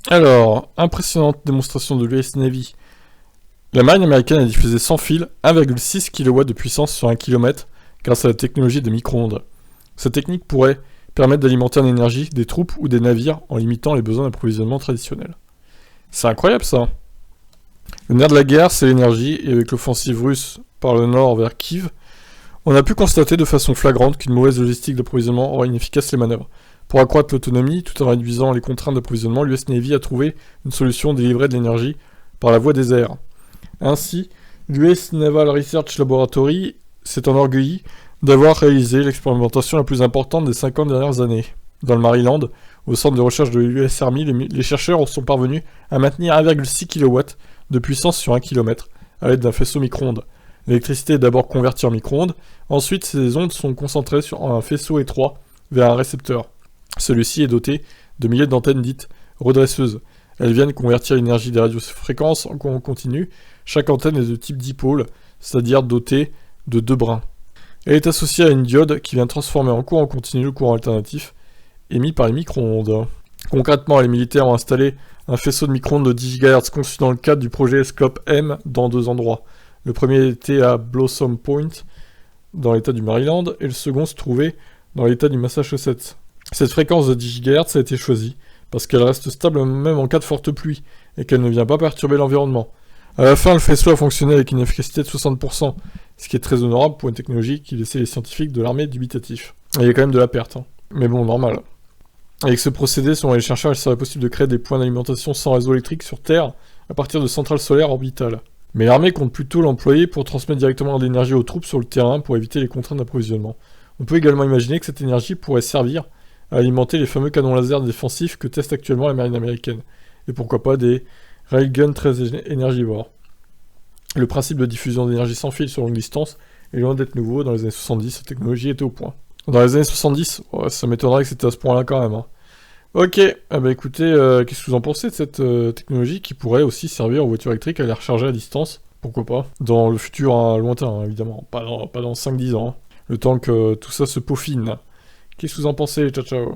Alors, impressionnante démonstration de l'US Navy. La marine américaine a diffusé sans fil 1,6 kW de puissance sur 1 km grâce à la technologie des micro-ondes. Cette technique pourrait permettre d'alimenter en énergie des troupes ou des navires en limitant les besoins d'approvisionnement traditionnels. C'est incroyable ça. Le nerf de la guerre, c'est l'énergie, et avec l'offensive russe par le nord vers Kiev, on a pu constater de façon flagrante qu'une mauvaise logistique d'approvisionnement rend inefficace les manœuvres. Pour accroître l'autonomie, tout en réduisant les contraintes d'approvisionnement, l'US Navy a trouvé une solution de délivrer de l'énergie par la voie des airs. Ainsi, l'US Naval Research Laboratory s'est enorgueilli d'avoir réalisé l'expérimentation la plus importante des 50 dernières années. Dans le Maryland, au centre de recherche de l'US Army, les chercheurs sont parvenus à maintenir 1,6 kW de puissance sur 1 km à l'aide d'un faisceau micro-ondes. L'électricité est d'abord convertie en micro-ondes, ensuite ces ondes sont concentrées sur un faisceau étroit vers un récepteur. Celui-ci est doté de milliers d'antennes dites redresseuses. Elles viennent convertir l'énergie des radiofréquences en courant continu. Chaque antenne est de type dipôle, c'est-à-dire dotée de 2 brins. Elle est associée à une diode qui vient transformer en courant continu le courant alternatif émis par les micro-ondes. Concrètement, les militaires ont installé un faisceau de micro-ondes de 10 GHz conçu dans le cadre du projet Scope M dans 2 endroits. Le premier était à Blossom Point, dans l'état du Maryland, et le second se trouvait dans l'état du Massachusetts. Cette fréquence de 10 GHz a été choisie parce qu'elle reste stable même en cas de forte pluie et qu'elle ne vient pas perturber l'environnement. À la fin, le faisceau a fonctionné avec une efficacité de 60%, ce qui est très honorable pour une technologie qui laissait les scientifiques de l'armée dubitatifs. Il y a quand même de la perte, hein. Mais bon, normal. Avec ce procédé, selon les chercheurs, il serait possible de créer des points d'alimentation sans réseau électrique sur Terre à partir de centrales solaires orbitales. Mais l'armée compte plutôt l'employer pour transmettre directement de l'énergie aux troupes sur le terrain pour éviter les contraintes d'approvisionnement. On peut également imaginer que cette énergie pourrait servir à alimenter les fameux canons laser défensifs que teste actuellement la marine américaine. Et pourquoi pas des railguns très énergivores. Le principe de diffusion d'énergie sans fil sur longue distance est loin d'être nouveau. Dans les années 70, cette technologie était au point. Dans les années 70, ouais, ça m'étonnerait que c'était à ce point-là quand même, hein. Ok, écoutez, qu'est-ce que vous en pensez de cette technologie qui pourrait aussi servir aux voitures électriques à les recharger à distance? Pourquoi pas? Dans le futur lointain, hein, évidemment, pas dans 5-10 ans, hein. Le temps que tout ça se peaufine. Qu'est-ce que vous en pensez? Ciao ciao.